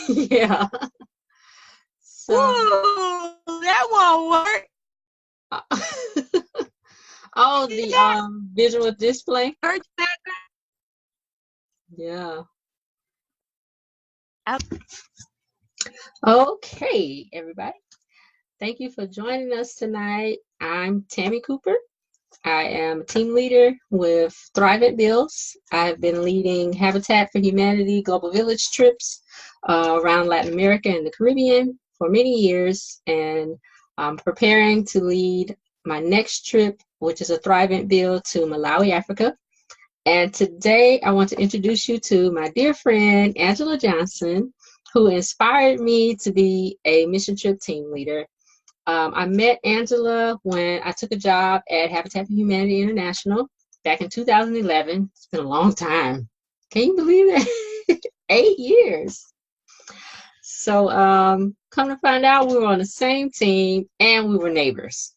Yeah. So, Woo, that won't work. uh, oh, See the that? visual display. Virtual background. Yeah. Oh, Okay, everybody. Thank you for joining us tonight. I'm Tammie Cooper. I am a team leader with Thrive at Bills. I've been leading Habitat for Humanity Global Village trips around Latin America and the Caribbean for many years, and I'm preparing to lead my next trip, which is a Thrive at Bill to Malawi, Africa. And today I want to introduce you to my dear friend, Angela Johnson, who inspired me to be a mission trip team leader. I met Angela when I took a job at Habitat for Humanity International back in 2011. It's been a long time. Can you believe that? 8 years. So, come to find out, we were on the same team and we were neighbors.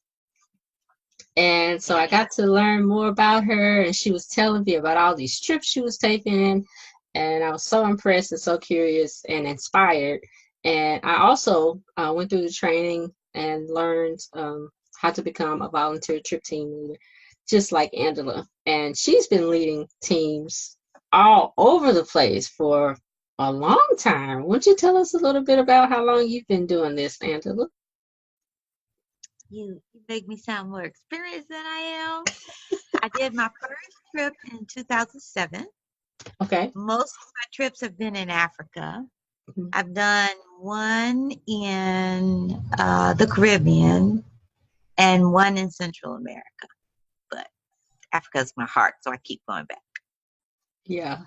And so I yeah. got to learn more about her, and she was telling me about all these trips she was taking. And I was so impressed and so curious and inspired. And I also went through the training and learned how to become a volunteer trip team leader, just like Angela. And she's been leading teams all over the place for a long time. Won't you tell us a little bit about how long you've been doing this, Angela? You make me sound more experienced than I am. I did my first trip in 2007. Okay. Most of my trips have been in Africa. Mhm. I've done one in the Caribbean and one in Central America. But Africa's my heart, so I keep going back. Yeah.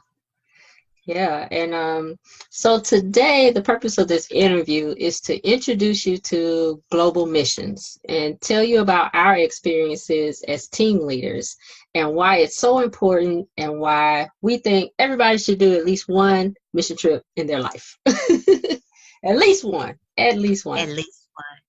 Yeah, and so today the purpose of this interview is to introduce you to global missions and tell you about our experiences as team leaders and why it's so important and why we think everybody should do at least one mission trip in their life. At least one, at least At one. least one.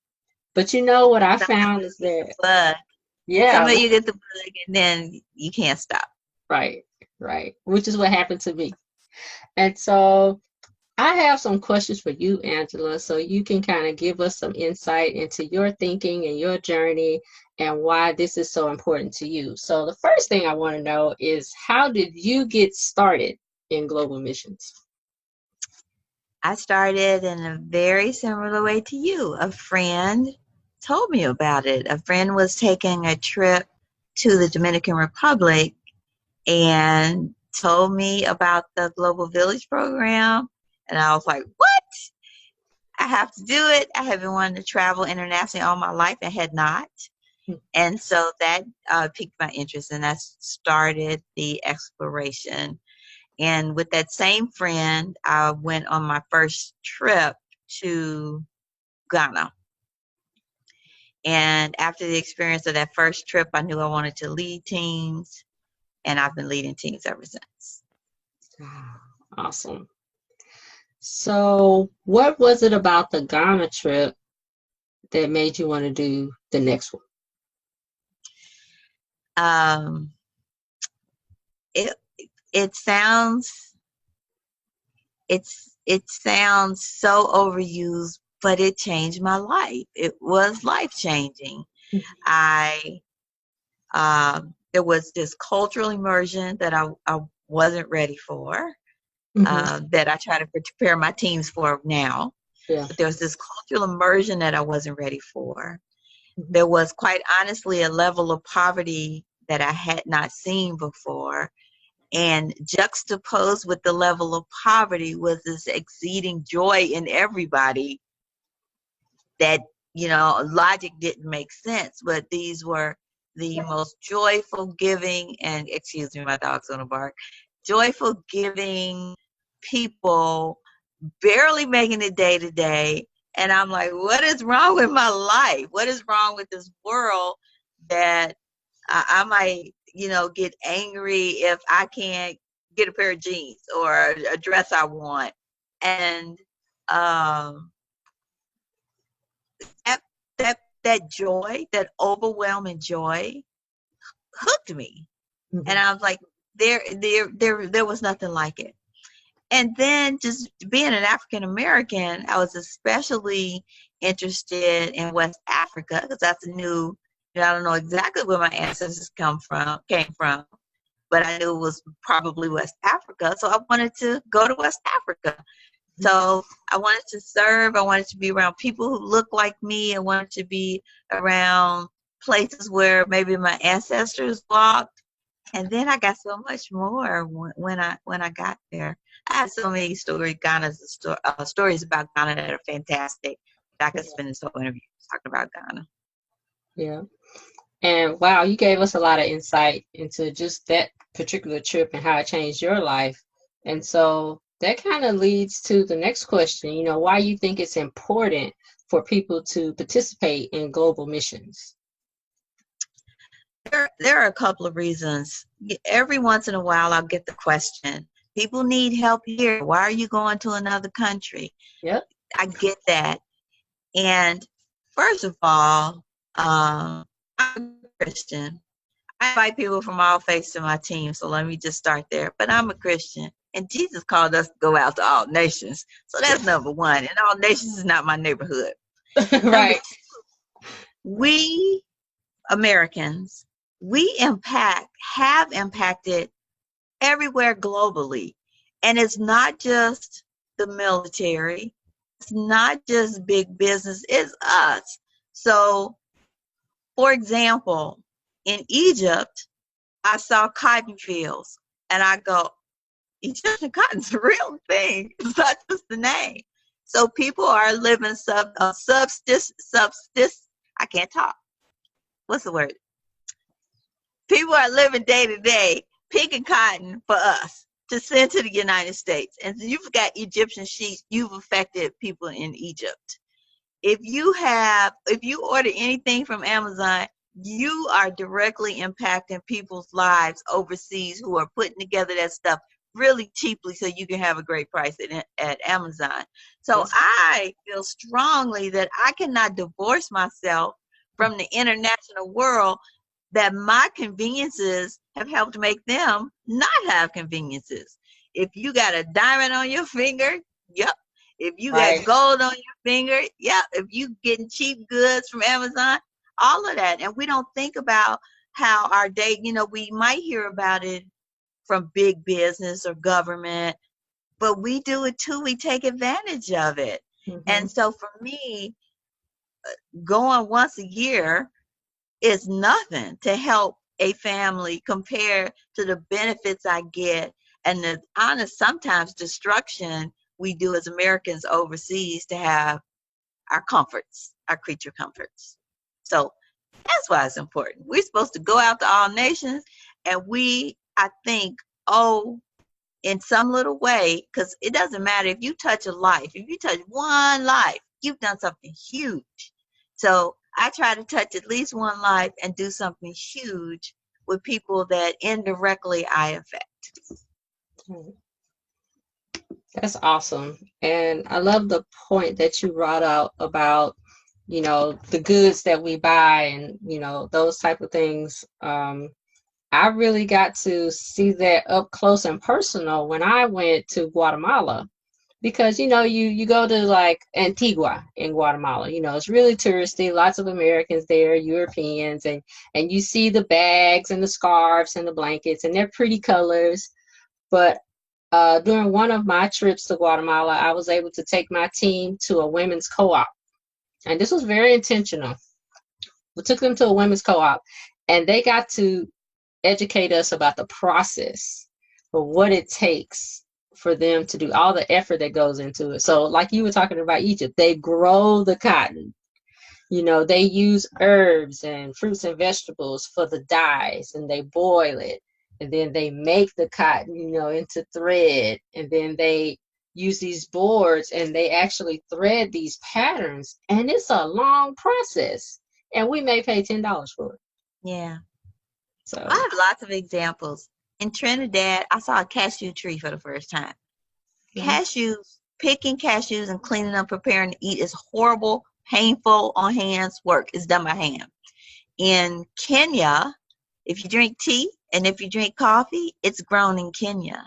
But you know what I Some of found us is get the that, bug. Some yeah, of you get the bug, and then you can't stop. right, right, which is what happened to me. And so I have some questions for you, Angela, so you can kind of give us some insight into your thinking and your journey and why this is so important to you. So, the first thing I want to know is how did you get started in global missions? I started in a very similar way to you. A friend told me about it. A friend was taking a trip to the Dominican Republic and told me about the Global Village program. And I was like, what? I have to do it. I have been wanting to travel internationally all my life and had not. And so that piqued my interest, and I started the exploration. And with that same friend, I went on my first trip to Ghana. And after the experience of that first trip, I knew I wanted to lead teams, and I've been leading teams ever since. Ah, awesome. So, what was it about the Ghana trip that made you want to do the next one? Um, it it sounds it sounds so overused, but it changed my life. It was life changing. I there was this cultural immersion that I wasn't ready for, Mm-hmm. that I try to prepare my teams for now. Yeah. But there was this cultural immersion that I wasn't ready for. Mm-hmm. There was quite honestly a level of poverty that I had not seen before. And juxtaposed with the level of poverty was this exceeding joy in everybody that, logic didn't make sense. But these were the most joyful, giving, and excuse me, my dog's gonna bark, joyful, giving people, barely making it day to day. And I'm like, what is wrong with my life? What is wrong with this world that I might, get angry if I can't get a pair of jeans or a dress I want? And um, that that joy, that overwhelming joy, hooked me. Mm-hmm. And I was like, there was nothing like it. And then just being an African American, I was especially interested in West Africa because that's a new, I don't know exactly where my ancestors came from, but I knew it was probably West Africa. So I wanted to go to West Africa. So I wanted to serve. I wanted to be around people who look like me. I wanted to be around places where maybe my ancestors walked. And then I got so much more when I got there. I have so many stories. Stories about Ghana that are fantastic. I could spend this whole interview talking about Ghana. Yeah. And wow, you gave us a lot of insight into just that particular trip and how it changed your life. And so that kind of leads to the next question, why you think it's important for people to participate in global missions. There are a couple of reasons. Every once in a while, I'll get the question, people need help here. Why are you going to another country? Yep. I get that. And first of all, I'm a Christian. I invite people from all faiths to my team, so let me just start there. But I'm a Christian, and Jesus called us to go out to all nations. So that's number one. And all nations is not my neighborhood. Number Right. two, we Americans, have impacted everywhere globally. And it's not just the military, it's not just big business, it's us. So, for example, in Egypt, I saw cotton fields, and I go, Egyptian cotton's a real thing. It's not just the name. So people are living I can't talk. What's the word? People are living day to day, picking cotton for us to send to the United States. And you've got Egyptian sheets, you've affected people in Egypt. If you order anything from Amazon, you are directly impacting people's lives overseas who are putting together that stuff really cheaply so you can have a great price at Amazon. So I feel strongly that I cannot divorce myself from the international world, that my conveniences have helped make them not have conveniences. If you got a diamond on your finger, yep. If you got gold on your finger, yep. If you getting cheap goods from Amazon, all of that. And we don't think about how our day, we might hear about it from big business or government, but we do it too. We take advantage of it. Mm-hmm. And so for me, going once a year is nothing to help a family compared to the benefits I get and the honest, sometimes destruction we do as Americans overseas to have our comforts, our creature comforts. So that's why it's important. We're supposed to go out to all nations, and we, I think, in some little way, because it doesn't matter if you touch a life, if you touch one life, you've done something huge. So I try to touch at least one life and do something huge with people that indirectly I affect. That's awesome. And I love the point that you brought out about, the goods that we buy and, those type of things. I really got to see that up close and personal when I went to Guatemala. Because, you go to like Antigua in Guatemala, it's really touristy, lots of Americans there, Europeans, and you see the bags and the scarves and the blankets, and they're pretty colors. But during one of my trips to Guatemala, I was able to take my team to a women's co-op. And this was very intentional. We took them to a women's co-op, and they got to educate us about the process of what it takes for them to do all the effort that goes into it. So like you were talking about Egypt, they grow the cotton. They use herbs and fruits and vegetables for the dyes, and they boil it. And then they make the cotton, into thread. And then they use these boards and they actually thread these patterns. And it's a long process. And we may pay $10 for it. Yeah. So I have lots of examples. In Trinidad, I saw a cashew tree for the first time. Mm-hmm. Cashews, picking cashews and cleaning them, preparing to eat is horrible, painful on hands work. It's done by hand. In Kenya, if you drink tea and if you drink coffee, it's grown in Kenya.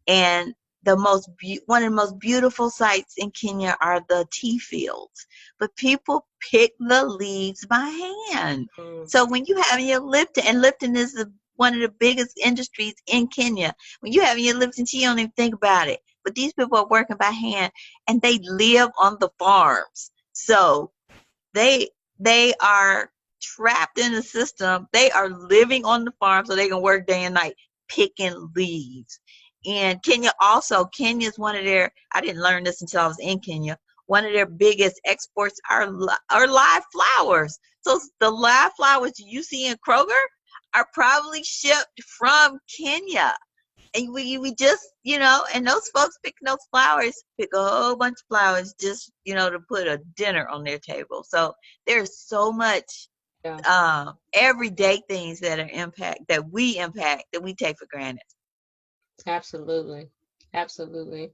And one of the most beautiful sights in Kenya are the tea fields, but people pick the leaves by hand. Mm. So when you have your Lipton, and Lipton is one of the biggest industries in Kenya, when you have your Lipton tea, you don't even think about it. But these people are working by hand, and they live on the farms. So they are trapped in the system. They are living on the farm, so they can work day and night picking leaves. And Kenya is one of their, I didn't learn this until I was in Kenya, one of their biggest exports are live flowers. So the live flowers you see in Kroger are probably shipped from Kenya. And we just, and those folks picking those flowers, pick a whole bunch of flowers just, to put a dinner on their table. So there's so much Yeah, everyday things that we take for granted. absolutely. Absolutely.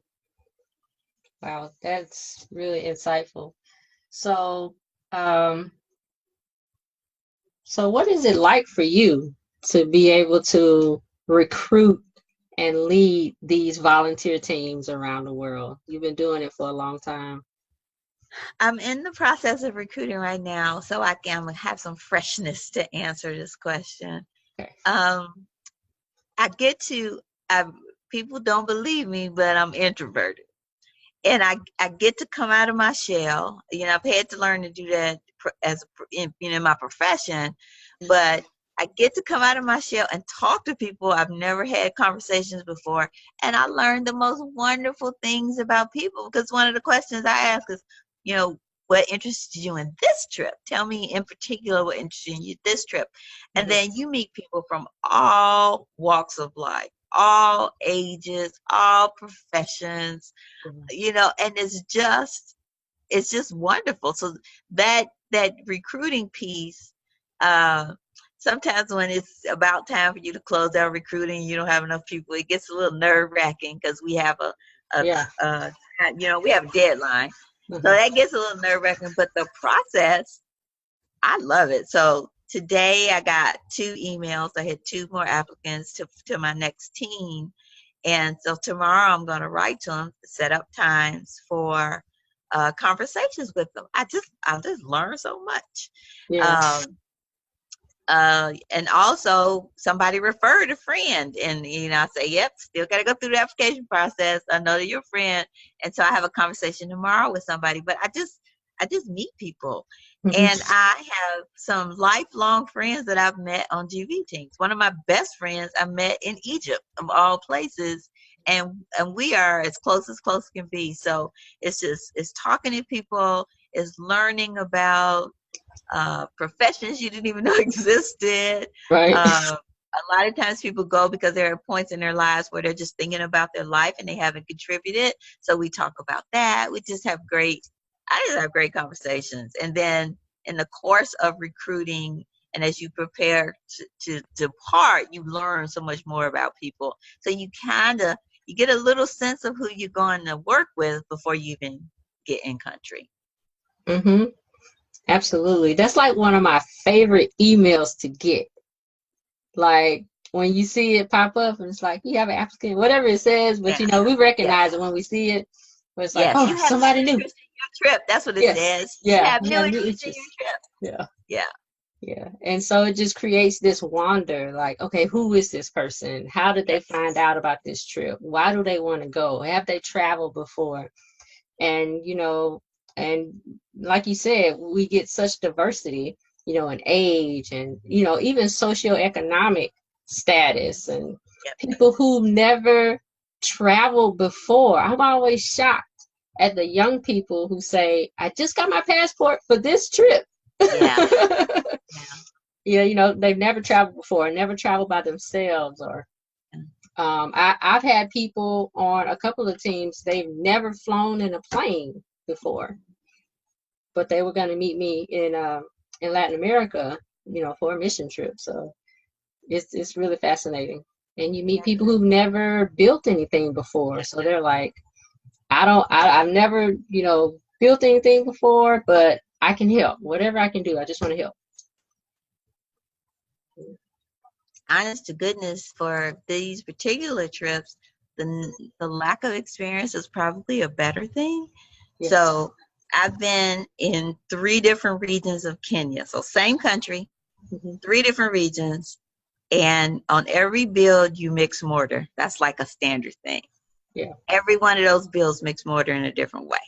Wow, that's really insightful. So, um, so what is it like for you to be able to recruit and lead these volunteer teams around the world? You've been doing it for a long time. I'm in the process of recruiting right now, so I'm gonna have some freshness to answer this question. Okay. Um, I get to, I, people don't believe me, but I'm introverted. And I get to come out of my shell. I've had to learn to do that in my profession, but I get to come out of my shell and talk to people I've never had conversations before. And I learned the most wonderful things about people, because one of the questions I ask is, what interested you in this trip? Tell me in particular what interested you this trip. And Mhm. then you meet people from all walks of life, all ages, all professions, Mhm. and it's just wonderful. So that recruiting piece, uh sometimes when it's about time for you to close out recruiting, you don't have enough people, it gets a little nerve-wracking, because we have a, Yeah. a we have a deadline. So Mhm. that gets a little nerve-wracking, but the process, I love it. So today I got 2 emails. I had 2 more applicants to my next team. And so tomorrow I'm going to write to them, set up times for conversations with them. I just learned so much. Yeah. Um, and also somebody referred a friend, and I say, yep, still got to go through the application process. I know that you're a friend, and so I have a conversation tomorrow with somebody. But I just meet people, Mhm. and I have some lifelong friends that I've met on GV teams. One of my best friends I met in Egypt, of all places, and we are as close can be. So it's talking to people, it's learning about professions you didn't even know existed. Right. A lot of times people go because there are points in their lives where they're just thinking about their life and they haven't contributed. So we talk about that. I just have great conversations. And then in the course of recruiting, and as you prepare to depart, you learn so much more about people. So you get a little sense of who you're going to work with before you even get in country. Hmm. Absolutely. That's like one of my favorite emails to get. Like when you see it pop up and it's like, you have an applicant, whatever it says, but Yes, we yes. recognize it when we see it. But it's like, Yes, oh, you have new somebody new. interest in your trip. That's what it Yes. says. You Yeah. have You new have new interest in your interests. trip. Yeah. Yeah. Yeah. And so it just creates this wonder, like, okay, who is this person? How did they Yes. find out about this trip? Why do they want to go? Have they traveled before? And, and like you said, we get such diversity, in age and, even socioeconomic status, and Yep. people who never traveled before. I'm always shocked at the young people who say, I just got my passport for this trip. Yeah. Yeah. Yeah, they've never traveled before, never traveled by themselves, or I've had people on a couple of teams, they've never flown in a plane before, but they were going to meet me in Latin America, for a mission trip. So it's really fascinating. And you meet Yeah. people who've never built anything before. So they're like, I've never, built anything before, but I can help. Whatever I can do, I just want to help. Honest to goodness, for these particular trips, the lack of experience is probably a better thing. Yes. So I've been in 3 different regions of Kenya. So same country, Hmm. 3 different regions. And on every build, you mix mortar. That's like a standard thing. Yeah. Every one of those builds mix mortar in a different way.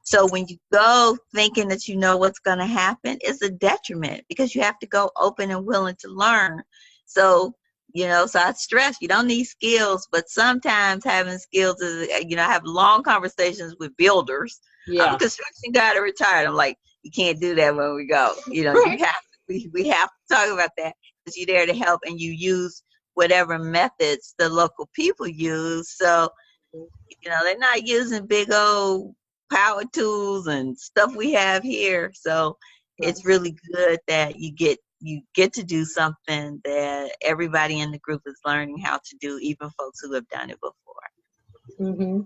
So when you go thinking that you know what's going to happen, it's a detriment because you have to go open and willing to learn. So, so I stress you don't need skills, but sometimes having skills is, I have long conversations with builders. I'm a Yeah. construction guy to retired. I'm like, you can't do that when we go. You Right. have we have to talk about that because you're there to help and you use whatever methods the local people use. So, they're not using big old power tools and stuff we have here. So Right. it's really good that you get to do something that everybody in the group is learning how to do, even folks who have done it before. Hmm.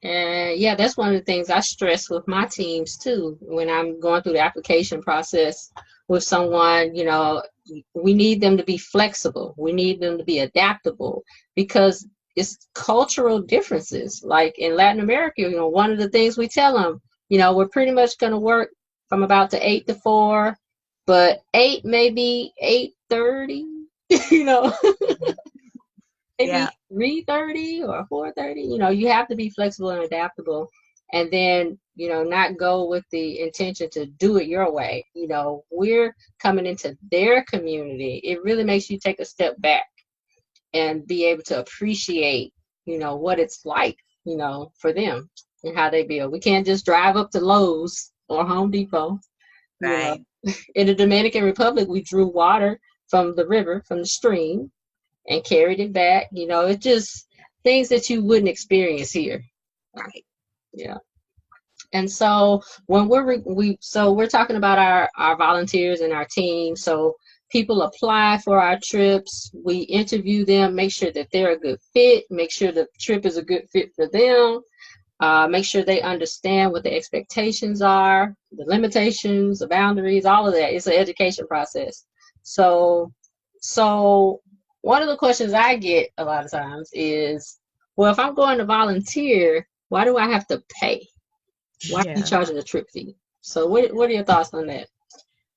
And yeah, that's one of the things I stress with my teams too. When I'm going through the application process with someone, we need them to be flexible. We need them to be adaptable because it's cultural differences. Like in Latin America, one of the things we tell them, we're pretty much going to work from about to 8 to 4, but 8 maybe 8:30, you know. Yeah, Maybe 3:30 or 4:30. You have to be flexible and adaptable, and then not go with the intention to do it your way. We're coming into their community. It really makes you take a step back and be able to appreciate what it's like for them and how they build. We can't just drive up to Lowe's or Home Depot. you know right. in the Dominican Republic, we drew water from the river, from the stream, and carried it back. It's just things that you wouldn't experience here. Right. Yeah. And so when we're talking about our volunteers and our team. So people apply for our trips. We interview them, make sure that they're a good fit, make sure the trip is a good fit for them. Make sure they understand what the expectations are, the limitations, the boundaries, all of that. It's an education process. So, so one of the questions I get a lot of times is, well, if I'm going to volunteer, why do I have to pay? Why are you Yeah. charging a trip fee? So, what are your thoughts on that?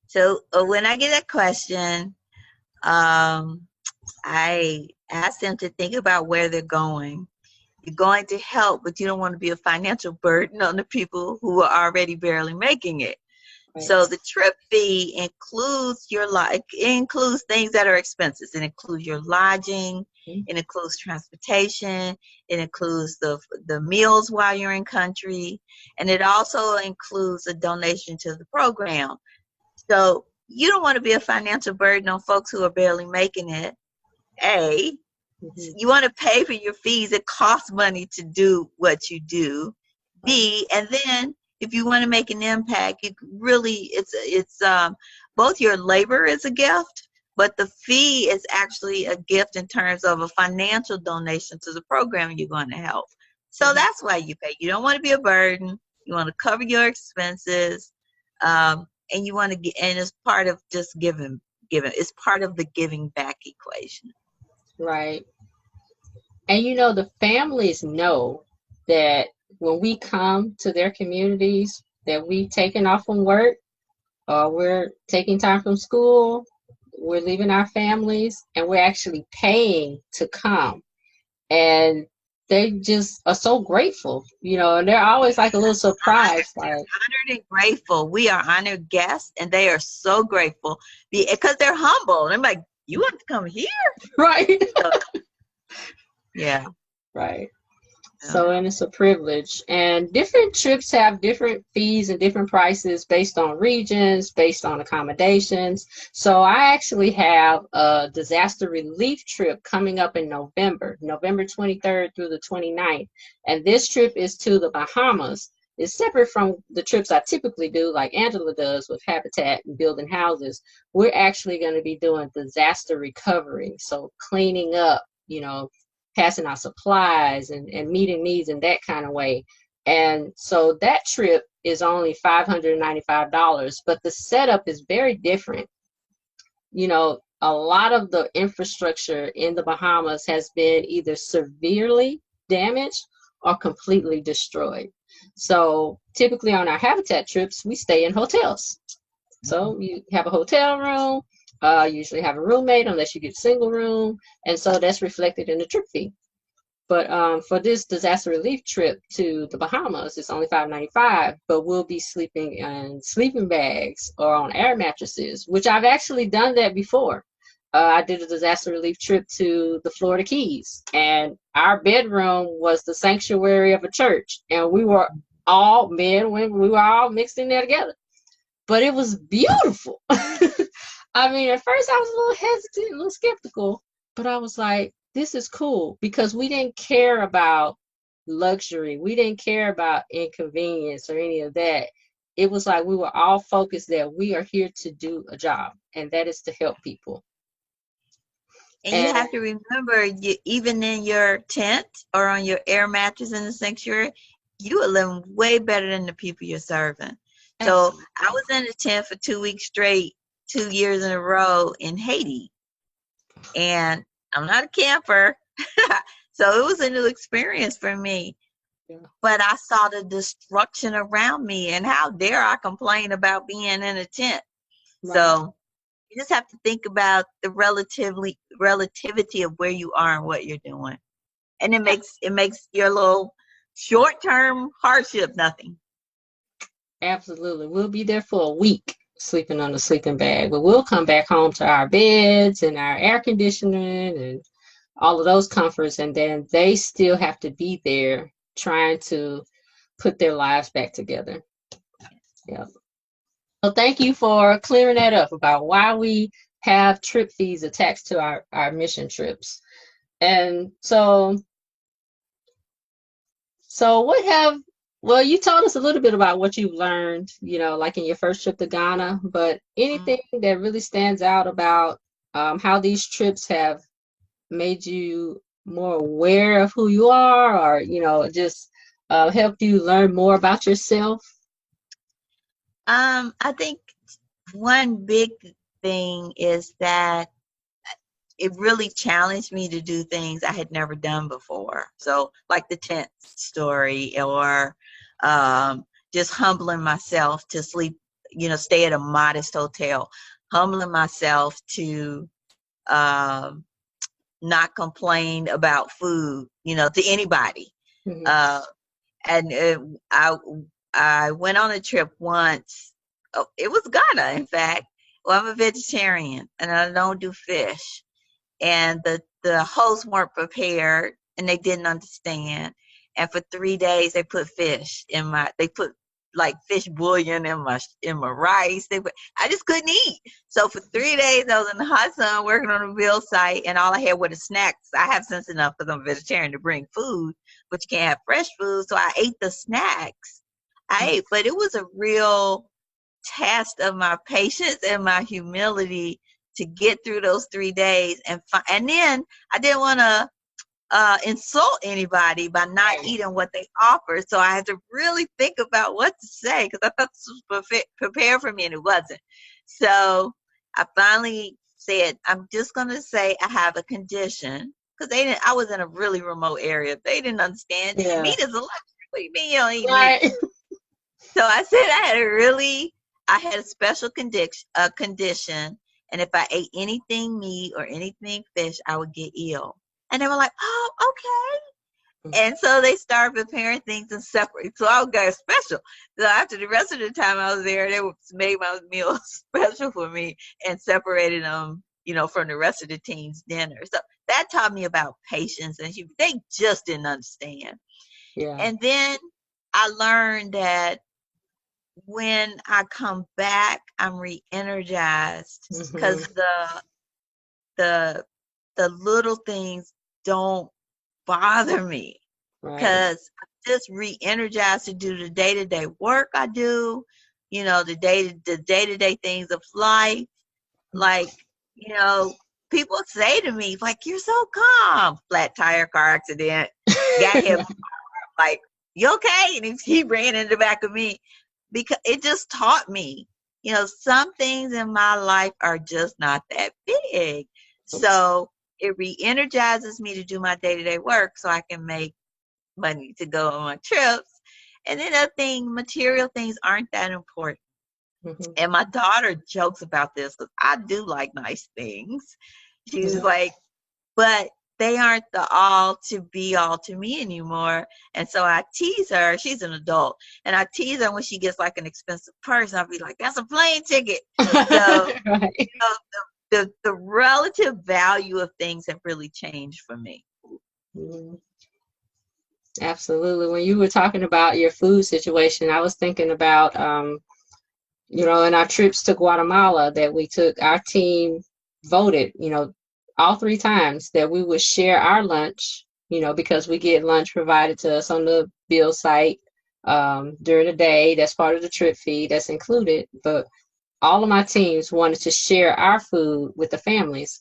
So when I get that question, I ask them to think about where they're going. You're going to help, but you don't want to be a financial burden on the people who are already barely making it. Right. So the trip fee includes it includes things that are expenses. It includes your lodging, it includes transportation, it includes the meals while you're in country, and it also includes a donation to the program. So you don't want to be a financial burden on folks who are barely making it. A, Mm-hmm. you want to pay for your fees. It costs money to do what you do. Right. B, and then if you want to make an impact, you really it's both your labor is a gift, but the fee is actually a gift in terms of a financial donation to the program you're going to help. So Mm-hmm. that's why you pay. You don't want to be a burden. You want to cover your expenses, and you want to get. And it's part of just giving. It's part of the giving back equation. Right. And the families know that when we come to their communities, that we taking off from work, or we're taking time from school, we're leaving our families, and we're actually paying to come. And they just are so grateful, and they're always like a little surprised, They're like, honored and grateful. We are honored guests, and they are so grateful because they're humble. And I'm like, you want to come here? right, So, yeah. right. Yeah. So, and it's a privilege. And different trips have different fees and different prices based on regions, based on accommodations. So I actually have a disaster relief trip coming up in November 23rd through the 29th. And this trip is to the Bahamas. It's separate from the trips I typically do, like Angela does with Habitat and building houses. We're actually going to be doing disaster recovery. So cleaning up, passing out supplies and meeting needs in that kind of way. And so that trip is only $595, but the setup is very different. a lot of the infrastructure in the Bahamas has been either severely damaged or completely destroyed. So typically on our habitat trips, we stay in hotels. So you have a hotel room, usually have a roommate unless you get a single room, and so that's reflected in the trip fee. But for this disaster relief trip to the Bahamas, it's only $5.95, but we'll be sleeping in sleeping bags or on air mattresses, which I've actually done that before. I did a disaster relief trip to the Florida Keys, and our bedroom was the sanctuary of a church, and we were all men, women, we were all mixed in there together. But it was beautiful. I mean, at first I was a little hesitant, a little skeptical, but I was like, this is cool because we didn't care about luxury. We didn't care about inconvenience or any of that. It was like we were all focused that we are here to do a job, and that is to help people. And you have to remember, even in your tent or on your air mattress in the sanctuary, you are living way better than the people you're serving. So Absolutely. I was in a tent for 2 weeks straight, 2 years in a row in Haiti. And I'm not a camper. So it was a new experience for me. Yeah. But I saw the destruction around me, and how dare I complain about being in a tent. Right. So you just have to think about the relativity of where you are and what you're doing. And it makes your little short-term hardship nothing. Absolutely. We'll be there for a week sleeping on a sleeping bag, but we'll come back home to our beds and our air conditioning and all of those comforts, and then they still have to be there trying to put their lives back together. Yeah. So thank you for clearing that up about why we have trip fees attached to our mission trips. And so well, you told us a little bit about what you've learned, like in your first trip to Ghana, but anything that really stands out about how these trips have made you more aware of who you are, or just helped you learn more about yourself? I think one big thing is that it really challenged me to do things I had never done before. So like the tent story, or just humbling myself to sleep, stay at a modest hotel, humbling myself to not complain about food, to anybody. Mm-hmm. And I went on a trip once. Oh, it was Ghana, in fact. Well, I'm a vegetarian and I don't do fish. And the hosts weren't prepared and they didn't understand. And for 3 days they put they put like fish bouillon in my rice. I just couldn't eat. So for 3 days I was in the hot sun working on a build site, and all I had were the snacks. I have sense enough because I'm a vegetarian to bring food, but you can't have fresh food. So I ate the snacks. But it was a real test of my patience and my humility to get through those 3 days. And then I didn't want to insult anybody by not eating what they offered. So I had to really think about what to say, because I thought this was prepared for me, and it wasn't. So I finally said, I'm just going to say I have a condition, because I was in a really remote area. They didn't understand. Yeah. Meat is a luxury. What do you mean you don't eat Right. meat? So I said I had a special condition, and if I ate anything meat or anything fish, I would get ill. And they were like, oh, okay. And so they started preparing things and separate. So I got special. So after the rest of the time I was there, they made my meals special for me and separated them, from the rest of the team's dinner. So that taught me about patience, and they just didn't understand. Yeah. And then I learned that when I come back, I'm re-energized, because the little things don't bother me, because I'm just re-energized to do the day-to-day work I do, the day-to-day things of life. Like, people say to me, like, you're so calm. Flat tire, car accident, got hit. Like, you okay? And he ran in the back of me, because it just taught me, some things in my life are just not that big. So it re-energizes me to do my day-to-day work so I can make money to go on my trips. And then other thing, material things aren't that important. Mm-hmm. And my daughter jokes about this because I do like nice things. She's Mm-hmm. like, but they aren't the all to be all to me anymore. And so I tease her. She's an adult, and I tease her when she gets like an expensive purse. I'll be like, "That's a plane ticket." So Right. the relative value of things have really changed for me. Mhm. Absolutely. When you were talking about your food situation, I was thinking about, in our trips to Guatemala that we took, our team voted, all 3 times that we would share our lunch, because we get lunch provided to us on the bill site during the day. That's part of the trip fee that's included. But all of my teams wanted to share our food with the families.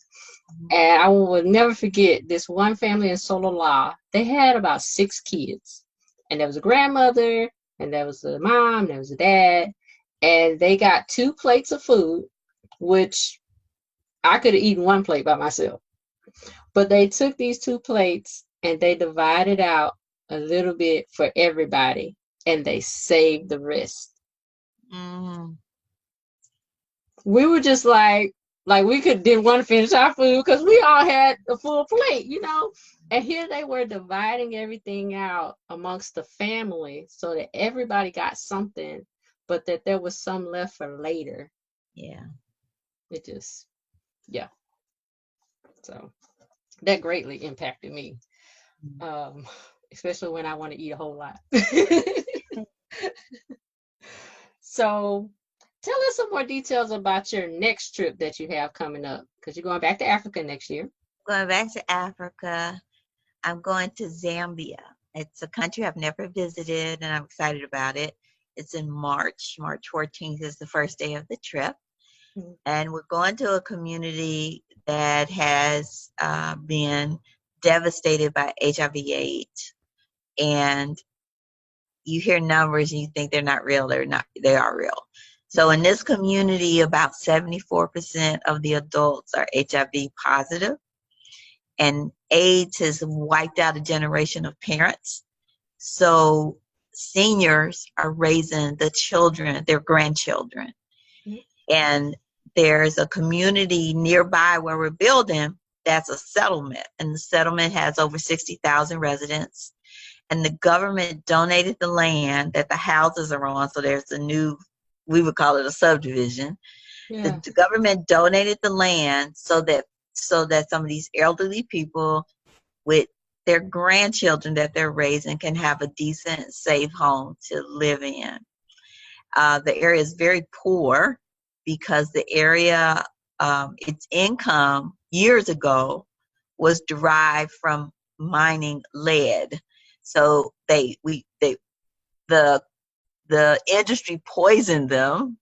And I will never forget this one family in Sololá. They had about 6 kids. And there was a grandmother, and there was a mom, there was a dad. And they got 2 plates of food, which I could have eaten 1 plate by myself. But they took these 2 plates and they divided out a little bit for everybody, and they saved the rest. Mm, We were just like we didn't want to finish our food because we all had a full plate, and here they were dividing everything out amongst the family so that everybody got something, but that there was some left for later. yeah. It just, yeah. So that greatly impacted me, um especially when I want to eat a whole lot. So tell us some more details about your next trip that you have coming up, because you're going back to Africa next year. Going back to Africa, I'm going to Zambia. It's a country I've never visited, and I'm excited about it. It's in March. March 14th is the first day of the trip. Mhm. And we're going to a community that has been devastated by HIV/AIDS. And you hear numbers and you think they're not real. They're not. They are real. So in this community, about 74% of the adults are HIV positive, and AIDS has wiped out a generation of parents. So seniors are raising the children, their grandchildren. And there's a community nearby where we're building that's a settlement. And the settlement has over 60,000 residents. And the government donated the land that the houses are on. So there's a new, we would call it a subdivision. Yeah. The government donated the land so that some of these elderly people with their grandchildren that they're raising can have a decent, safe home to live in. The area is very poor because the area, its income years ago was derived from mining lead. So the the industry poisoned them.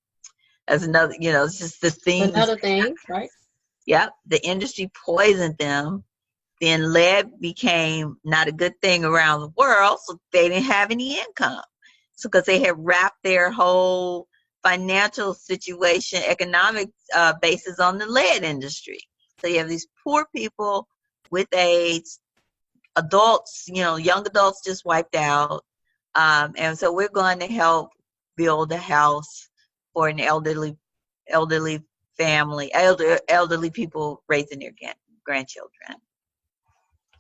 As another, it's just the things. Another thing, right? Yep, the industry poisoned them. Then lead became not a good thing around the world, so they didn't have any income. So because they had wrapped their whole financial situation, economic basis on the lead industry. So you have these poor people with AIDS, adults, young adults just wiped out. And so we're going to help build a house for an elderly family, elderly people raising their grandchildren.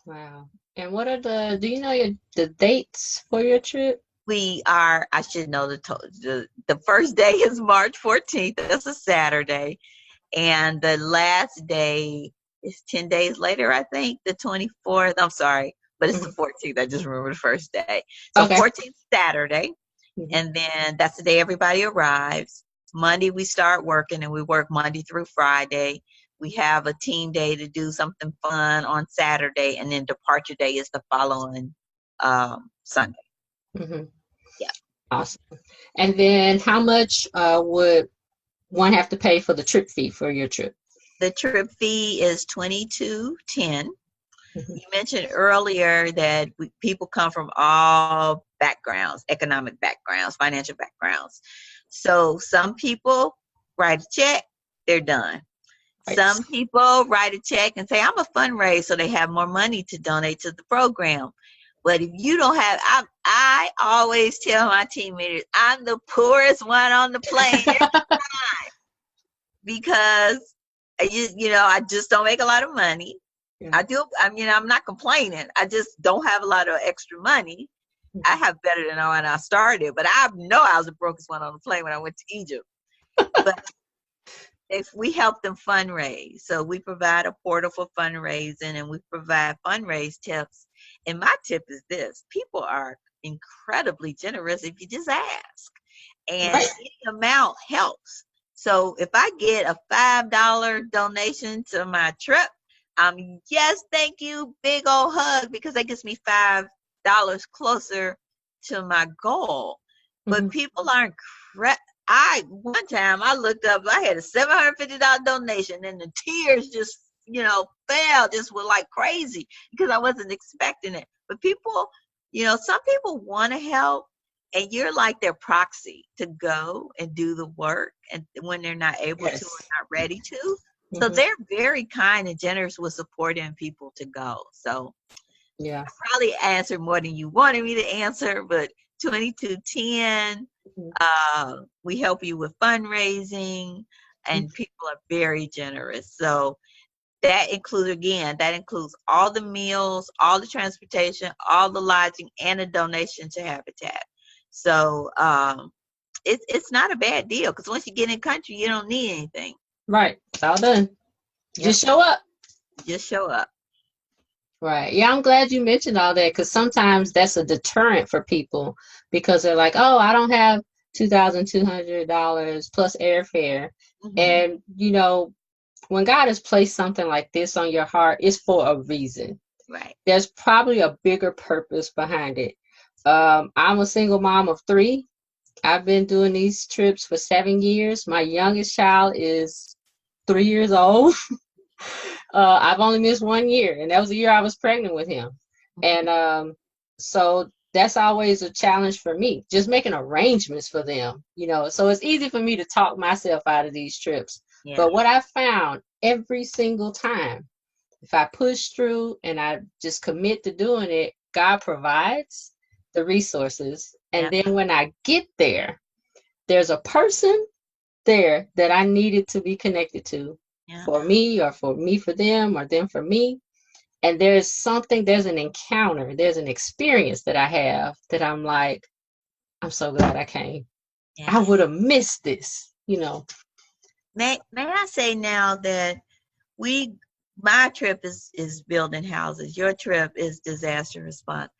Wow. And what are do you know the dates for your trip? I should know the first day is March 14th. That's a Saturday. And the last day is 10 days later, I think, the 24th. I'm sorry, but it's the Mhm. 14th. I just remember the first day. So Okay. 14th Saturday, Mhm. and then that's the day everybody arrives. Monday we start working, and we work Monday through Friday. We have a team day to do something fun on Saturday, and then departure day is the following Sunday. Mhm. Yeah. Awesome. And then how much would one have to pay for the trip fee for your trip? The trip fee is $22.10. Mhm. You mentioned earlier that people come from all backgrounds, economic backgrounds, financial backgrounds. So some people write a check, they're done. Right. Some people write a check and say, I'm a fundraiser, so they have more money to donate to the program. But if you don't have, I always tell my team leaders, I'm the poorest one on the plane because I just don't make a lot of money. Yeah. I'm not complaining. I just don't have a lot of extra money. I have better than when I started, but I know I was the brokest one on the plane when I went to Egypt. But if we help them fundraise, so we provide a portal for fundraising and we provide fundraise tips. And my tip is this: people are incredibly generous if you just ask, and Right. any amount helps. So if I get a $5 donation to my trip, yes, thank you, big old hug, because that gets me $5 closer to my goal. But people aren't one time I looked up, I had a $750 donation and the tears just, fell just were like crazy because I wasn't expecting it. But people, some people want to help and you're like their proxy to go and do the work and when they're not able to or not ready to. So they're very kind and generous with supporting people to go. So yeah, I probably answered more than you wanted me to answer, but 2210, we help you with fundraising and people are very generous. So that includes all the meals, all the transportation, all the lodging, and a donation to Habitat. So it's not a bad deal because once you get in country, you don't need anything. right. It's all done. Yep. Just show up. Just show up. Right. Yeah, I'm glad you mentioned all that because sometimes that's a deterrent for people because they're like, oh, I don't have $2,200 plus airfare. And, when God has placed something like this on your heart, it's for a reason. Right. There's probably a bigger purpose behind it. I'm a single mom of 3. I've been doing these trips for 7 years. My youngest child is 3 years old. I've only missed 1 year, and that was the year I was pregnant with him. And so that's always a challenge for me, just making arrangements for them, So it's easy for me to talk myself out of these trips. Yeah. But what I found every single time, if I push through and I just commit to doing it, God provides the resources. And then when I get there, there's a person there that I needed to be connected to for me or for me for them or them for me. And there's an encounter, there's an experience that I have that I'm like, I'm so glad I came. I would have missed this, May I say now that my trip is building houses. Your trip is disaster response.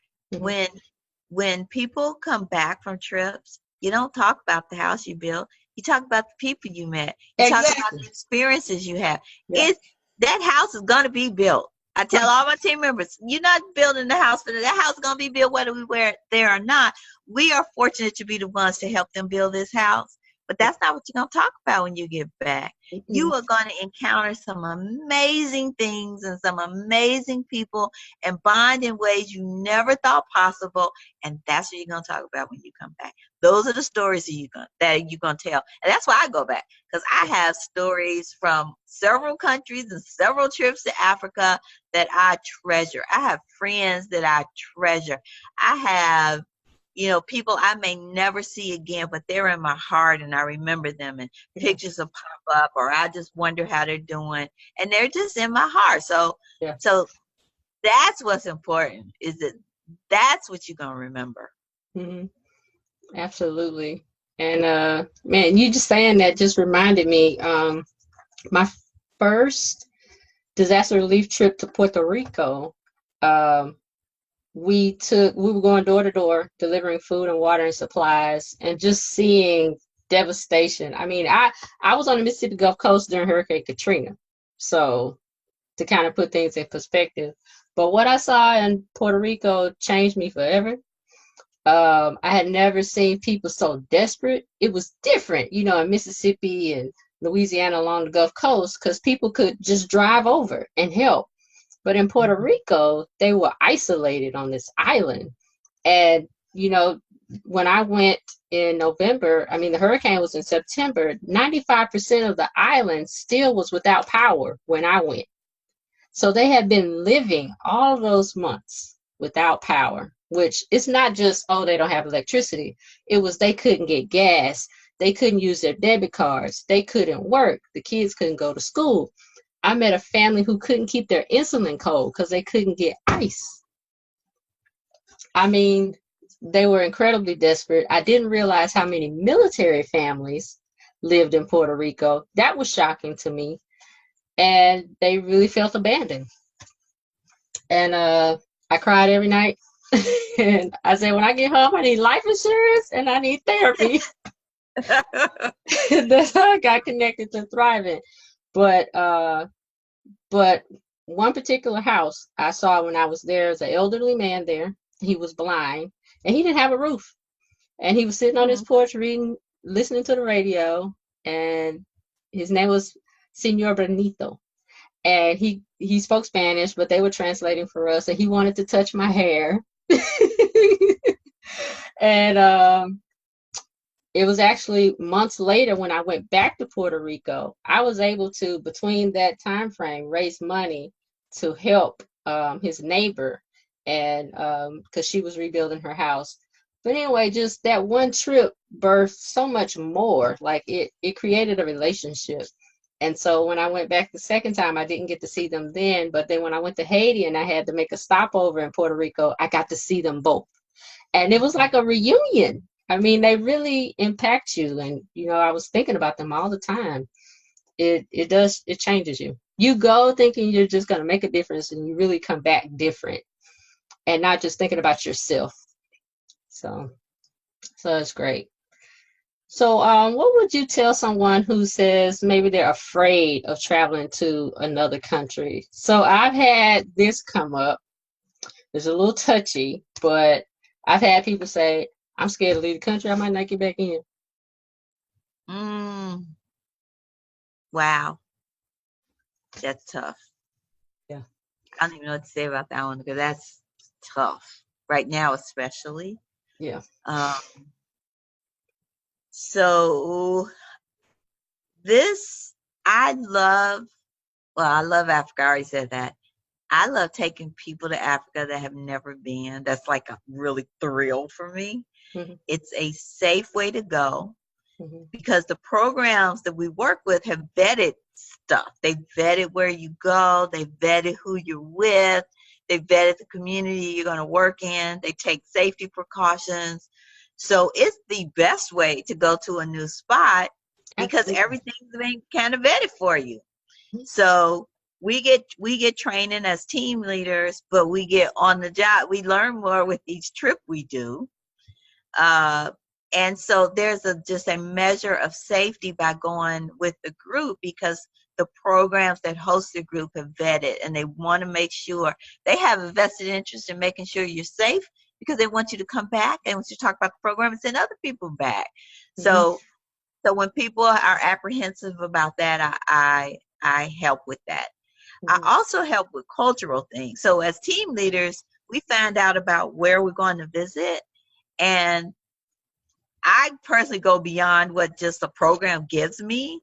When people come back from trips, you don't talk about the house you built. You talk about the people you met. You talk about the experiences you have. That house is going to be built. I tell all my team members, you're not building the house for that house is going to be built whether we were there or not. We are fortunate to be the ones to help them build this house. But that's not what you're going to talk about when you get back. You are going to encounter some amazing things and some amazing people and bond in ways you never thought possible. And that's what you're going to talk about when you come back. Those are the stories that you're going to tell. And that's why I go back, because I have stories from several countries and several trips to Africa that I treasure. I have friends that I treasure. I have people I may never see again, but they're in my heart and I remember them and pictures will pop up or I just wonder how they're doing and they're just in my heart. So that's what's important, is that that's what you're going to remember. Absolutely. And man, you just saying that just reminded me, my first disaster relief trip to Puerto Rico, we were going door to door delivering food and water and supplies and just seeing devastation. I mean, I was on the Mississippi Gulf Coast during Hurricane Katrina, so to kind of put things in perspective. But what I saw in Puerto Rico changed me forever. I had never seen people so desperate. It was different, in Mississippi and Louisiana along the Gulf Coast, because people could just drive over and help. But in Puerto Rico, they were isolated on this island. And, when I went in November, I mean, the hurricane was in September, 95% of the island still was without power when I went. So they had been living all those months without power, which it's not just, oh, they don't have electricity. It was they couldn't get gas. They couldn't use their debit cards. They couldn't work. The kids couldn't go to school. I met a family who couldn't keep their insulin cold because they couldn't get ice. I mean, they were incredibly desperate. I didn't realize how many military families lived in Puerto Rico. That was shocking to me. And they really felt abandoned. And I cried every night. And I said, when I get home, I need life insurance and I need therapy. That's how I got connected to Thriving. But one particular house I saw when I was there was an elderly man there. He was blind and he didn't have a roof. And he was sitting on his porch reading, listening to the radio. And his name was Senor Benito. And he spoke Spanish, but they were translating for us. And he wanted to touch my hair. And it was actually months later when I went back to Puerto Rico, I was able to, between that time frame, raise money to help his neighbor, and because she was rebuilding her house. But anyway, just that one trip birthed so much more. Like it created a relationship. And so when I went back the second time, I didn't get to see them then. But then when I went to Haiti and I had to make a stopover in Puerto Rico, I got to see them both. And it was like a reunion. I mean, they really impact you. And, you know, I was thinking about them all the time. It changes you. You go thinking you're just going to make a difference and you really come back different and not just thinking about yourself. So it's great. So what would you tell someone who says maybe they're afraid of traveling to another country? So I've had this come up. It's a little touchy, but I've had people say, I'm scared to leave the country. I might not get back in. Wow. That's tough. Yeah. I don't even know what to say about that one because that's tough right now, especially. Yeah. So I love Africa. I already said that. I love taking people to Africa that have never been. That's like a really thrill for me. Mm-hmm. It's a safe way to go Mm-hmm. because the programs that we work with have vetted stuff. They vetted where you go. They vetted who you're with. They vetted the community you're going to work in. They take safety precautions. So it's the best way to go to a new spot because everything's been kind of vetted for you. So we get training as team leaders, but we get on the job. We learn more with each trip we do. And so there's just a measure of safety by going with the group because the programs that host the group have vetted and they want to make sure they have a vested interest in making sure you're safe because they want you to come back and want you to talk about the program and send other people back. Mm-hmm. So when people are apprehensive about that, I help with that. Mm-hmm. I also help with cultural things. So as team leaders, we find out about where we're going to visit. And I personally go beyond what just a program gives me.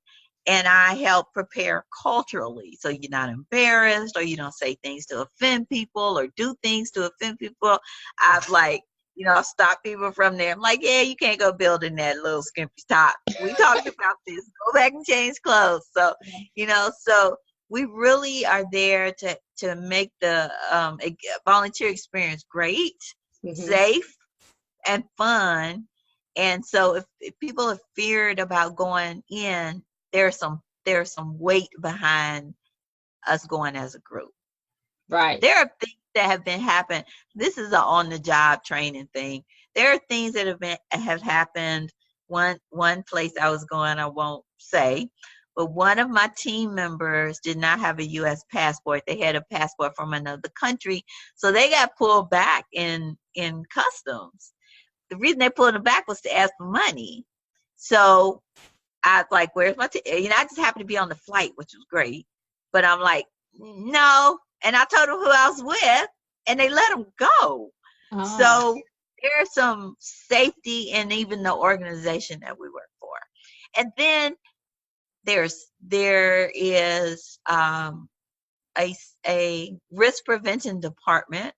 And I help prepare culturally. So you're not embarrassed or you don't say things to offend people or do things to offend people. I've stop people from there. I'm like, yeah, you can't go build in that little skimpy top. We talked about this. Go back and change clothes. So, so we really are there to make the volunteer experience great, mm-hmm. safe, and fun. And so if people are feared about going in, there's some weight behind us going as a group. Right. There are things that have been happened. This is an on-the-job training thing. There are things that have happened. One place I was going, I won't say, but one of my team members did not have a U.S. passport. They had a passport from another country, so they got pulled back in customs. The reason they pulled them back was to ask for money. So I was like, where's my I just happened to be on the flight, which was great. But I'm like, no. And I told them who I was with, and they let them go. Oh. So there's some safety in even the organization that we work for. And then there is a risk prevention department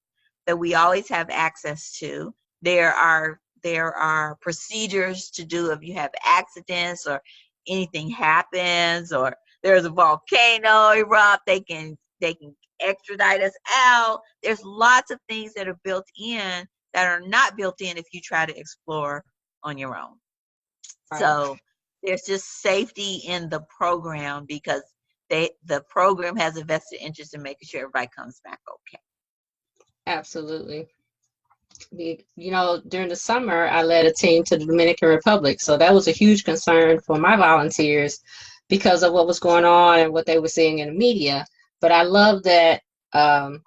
that we always have access to. There are procedures to do if you have accidents or anything happens or there's a volcano erupt. They can extradite us out. There's lots of things that are built in that are not built in if you try to explore on your own. Right. So there's just safety in the program because the program has a vested interest in making sure everybody comes back okay. Absolutely. During the summer, I led a team to the Dominican Republic. So that was a huge concern for my volunteers because of what was going on and what they were seeing in the media. But I love that our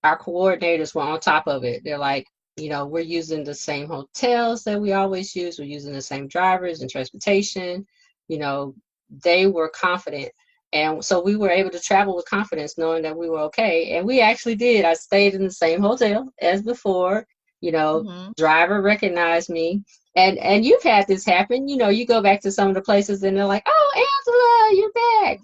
coordinators were on top of it. They're like, we're using the same hotels that we always use. We're using the same drivers and transportation. They were confident. And so we were able to travel with confidence, knowing that we were okay. And we actually did. I stayed in the same hotel as before. Mm-hmm. Driver recognized me. And you've had this happen. You go back to some of the places and they're like, "Oh, Angela, you're back,"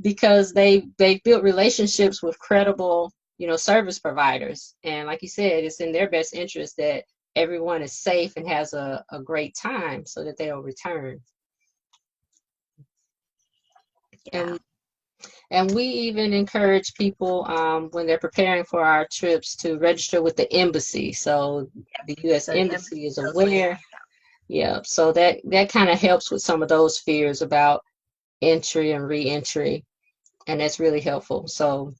because they've built relationships with credible, service providers. And like you said, it's in their best interest that everyone is safe and has a great time so that they'll return. Yeah. And we even encourage people when they're preparing for our trips to register with the embassy. So the U.S. So the Embassy embassy is knows where aware. Yeah. So that kind of helps with some of those fears about entry and re-entry. And that's really helpful. So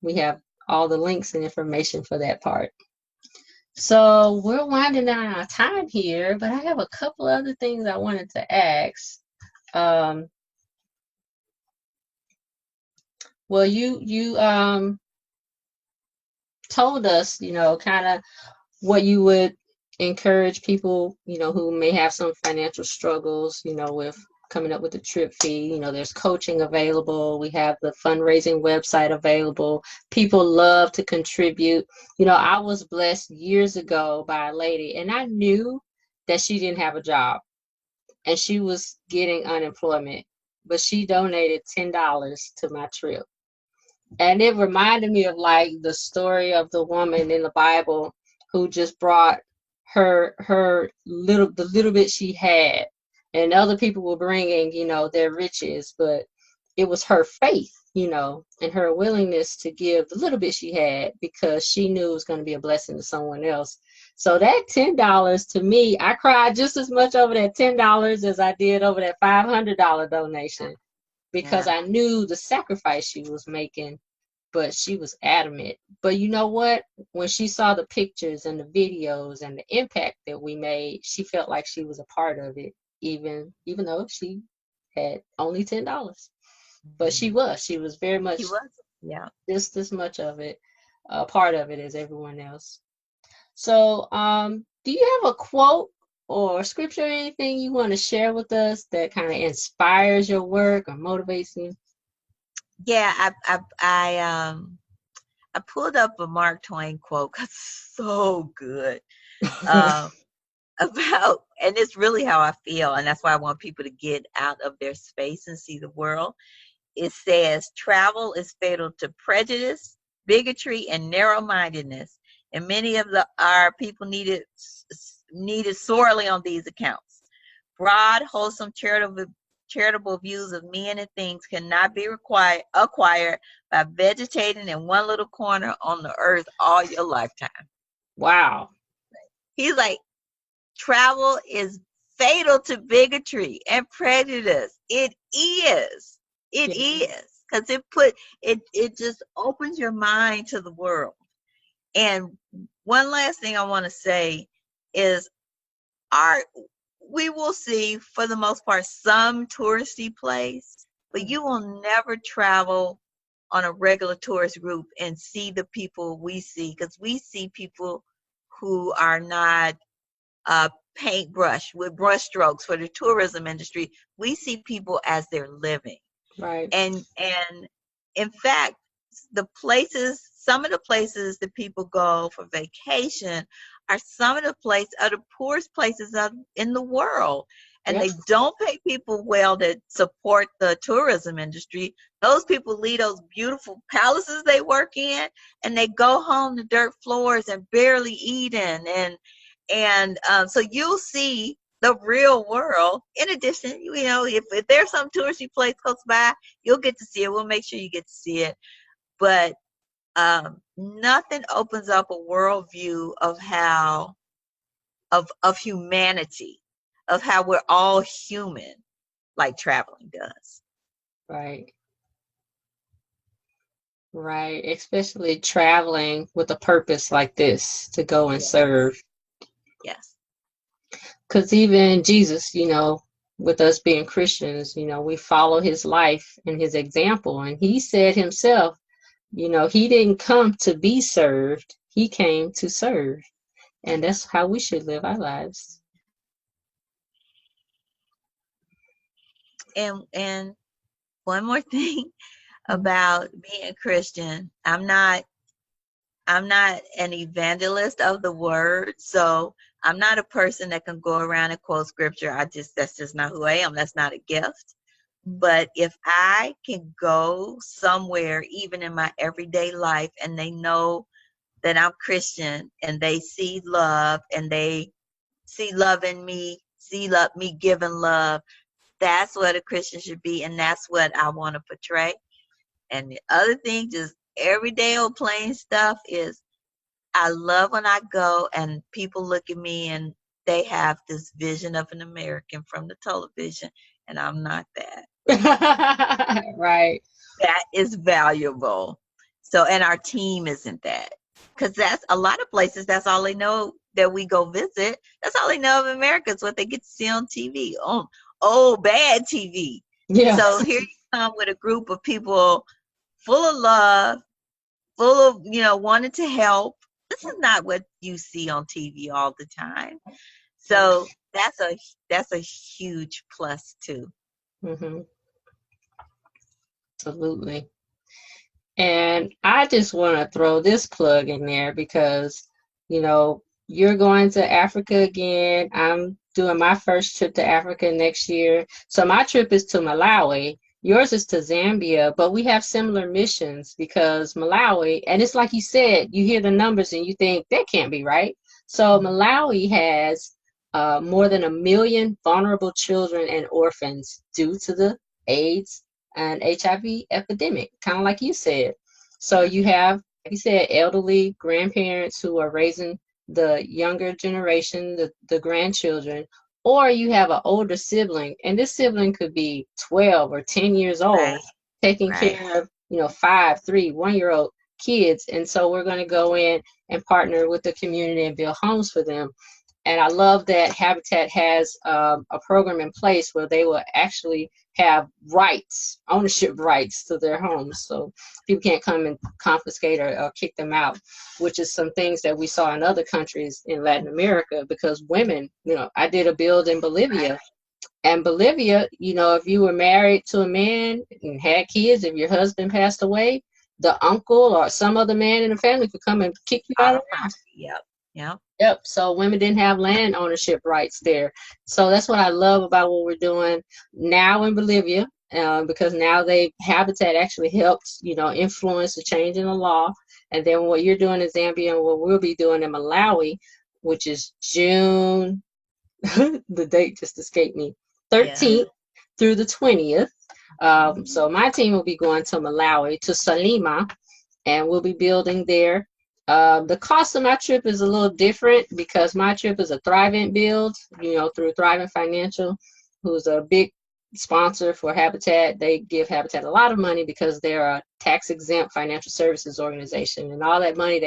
we have all the links and information for that part. So we're winding down our time here, but I have a couple other things I wanted to ask. Well, you told us, kind of what you would encourage people, who may have some financial struggles, with coming up with the trip fee. There's coaching available. We have the fundraising website available. People love to contribute. I was blessed years ago by a lady, and I knew that she didn't have a job and she was getting unemployment, but she donated $10 to my trip. And it reminded me of like the story of the woman in the Bible who just brought the little bit she had, and other people were bringing, their riches, but it was her faith, and her willingness to give the little bit she had because she knew it was going to be a blessing to someone else. So that $10 to me, I cried just as much over that $10 as I did over that $500 donation because Yeah. I knew the sacrifice she was making, but she was adamant. But you know what? When she saw the pictures and the videos and the impact that we made, she felt like she was a part of it, even though she had only $10. But she Mm-hmm. was very much He was. Yeah. just as much of it, a part of it as everyone else. So, do you have a quote or scripture or anything you want to share with us that kind of inspires your work or motivates you? Yeah. I pulled up a Mark Twain quote. It's so good. Um, about, and it's really how I feel, and that's why I want people to get out of their space and see the world. It says, "Travel is fatal to prejudice, bigotry, and narrow-mindedness, and many of our people needed sorely on these accounts. Broad, wholesome, charitable views of men and things cannot be acquired by vegetating in one little corner on the earth all your lifetime." Wow. He's like, travel is fatal to bigotry and prejudice. It is. It Yeah. is. Because it just opens your mind to the world. And one last thing I want to say is we will see, for the most part, some touristy place, but you will never travel on a regular tourist group and see the people we see, because we see people who are not paintbrush with brush strokes for the tourism industry. We see people as they're living. Right. And in fact, the places, some of the places that people go for vacation are some of the poorest places in the world. And Yep. they don't pay people well to support the tourism industry. Those people leave those beautiful palaces they work in, and they go home to dirt floors and barely eating. So you'll see the real world. In addition, if there's some touristy place close by, you'll get to see it. We'll make sure you get to see it. But nothing opens up a worldview of of humanity, of how we're all human, like traveling does. Right. Right. Especially traveling with a purpose like this to go and Yeah. serve. Yes. Because even Jesus, with us being Christians, we follow his life and his example. And he said himself, he didn't come to be served, he came to serve. And that's how we should live our lives. And one more thing about being a Christian, I'm not an evangelist of the word, so I'm not a person that can go around and quote scripture. That's just not who I am. That's not a gift. But if I can go somewhere, even in my everyday life, and they know that I'm Christian, and they see love, and they see love in me, see love, me giving love, that's what a Christian should be, and that's what I want to portray. And the other thing, just everyday old plain stuff, is I love when I go and people look at me and they have this vision of an American from the television, and I'm not that. Right. That is valuable. So, and our team isn't that. Because that's a lot of places, that's all they know that we go visit. That's all they know of America. It's what they get to see on TV. Oh, bad TV. Yeah. So here you come with a group of people full of love, full of, wanting to help. This is not what you see on TV all the time. So that's a huge plus too. Mm-hmm. Absolutely. And I just want to throw this plug in there because, you're going to Africa again. I'm doing my first trip to Africa next year. So my trip is to Malawi. Yours is to Zambia, but we have similar missions because Malawi, and it's like you said, you hear the numbers and you think that can't be right. So Malawi has more than 1 million vulnerable children and orphans due to the AIDS and HIV epidemic, kind of like you said. So you have, like you said, elderly grandparents who are raising the younger generation, the grandchildren, or you have an older sibling, and this sibling could be 12 or 10 years old, Right. taking Right. care of, 5, 3, 1-year-old kids. And so we're going to go in and partner with the community and build homes for them. And I love that Habitat has a program in place where they will actually have rights, ownership rights to their homes. So people can't come and confiscate or kick them out, which is some things that we saw in other countries in Latin America because women, I did a build in Bolivia. And Bolivia, if you were married to a man and had kids, if your husband passed away, the uncle or some other man in the family could come and kick you out of the house. Yep. Yep. Yep. So women didn't have land ownership rights there. So that's what I love about what we're doing now in Bolivia, because now Habitat actually helps, influence the change in the law. And then what you're doing in Zambia and what we'll be doing in Malawi, which is June, the date just escaped me, 13th through the 20th. So my team will be going to Malawi, to Salima, and we'll be building there. The cost of my trip is a little different because my trip is a Thrivent build, through Thrivent Financial, who's a big sponsor for Habitat. They give Habitat a lot of money because they're a tax-exempt financial services organization, and all that money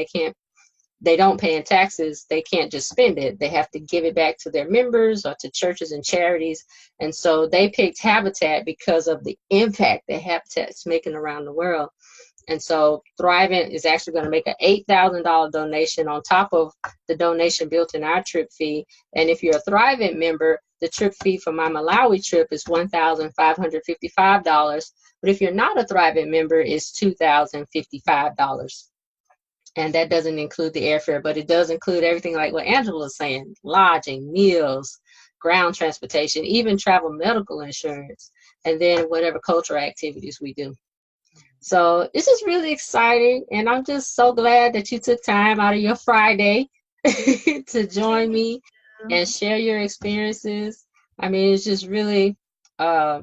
they don't pay in taxes, they can't just spend it. They have to give it back to their members or to churches and charities. And so they picked Habitat because of the impact that Habitat's making around the world. And so Thrivent is actually going to make an $8,000 donation on top of the donation built in our trip fee. And if you're a Thrivent member, the trip fee for my Malawi trip is $1,555. But if you're not a Thrivent member, it's $2,055. And that doesn't include the airfare, but it does include everything like what Angela was saying: lodging, meals, ground transportation, even travel medical insurance, and then whatever cultural activities we do. So this is really exciting, and I'm just so glad that you took time out of your Friday to join Thank me you. and share your experiences. I mean, it's just really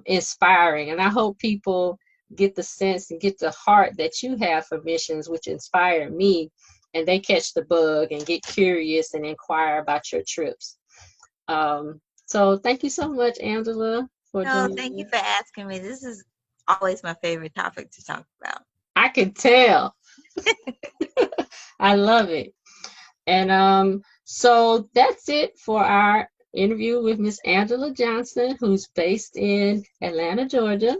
inspiring, and I hope people get the sense and get the heart that you have for missions, which inspired me, and they catch the bug and get curious and inquire about your trips. So thank you so much, Angela, for No, joining thank you me. for asking me. This is always my favorite topic to talk about. I can tell. I love it. And so that's it for our interview with Miss Angela Johnson, who's based in Atlanta, Georgia.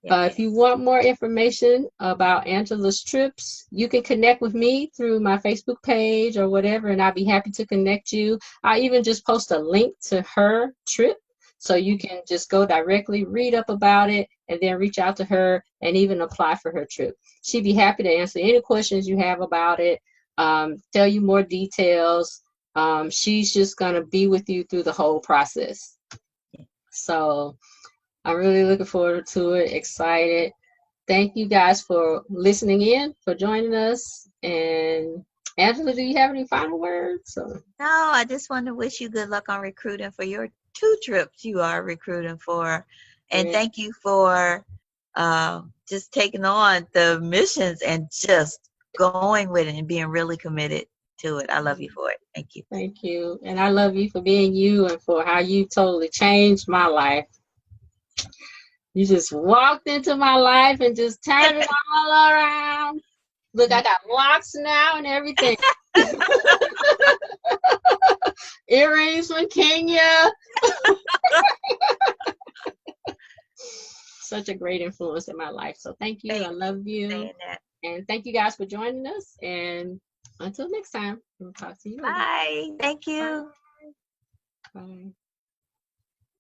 If you Yes. want more information about Angela's trips, you can connect with me through my Facebook page or whatever, and I'll be happy to connect you. I even just post a link to her trip so you can just go directly, read up about it, and then reach out to her and even apply for her trip. She'd be happy to answer any questions you have about it, tell you more details. She's just going to be with you through the whole process. So I'm really looking forward to it, excited. Thank you guys for listening in, for joining us. And Angela, do you have any final words? No, I just want to wish you good luck on recruiting for your 2 trips you are recruiting for. And Yeah, thank you for just taking on the missions and just going with it and being really committed to it. I love you for it. Thank you. thank you. And I love you for being you and for how you totally changed my life. You just walked into my life and just turned it all around. Look, I got locks now and everything. Earrings from Kenya. Such a great influence in my life. So thank you. I Thank you love for you. saying that. And thank you guys for joining us. And until next time, we'll talk to you later. Bye. Thank Bye. you. Bye.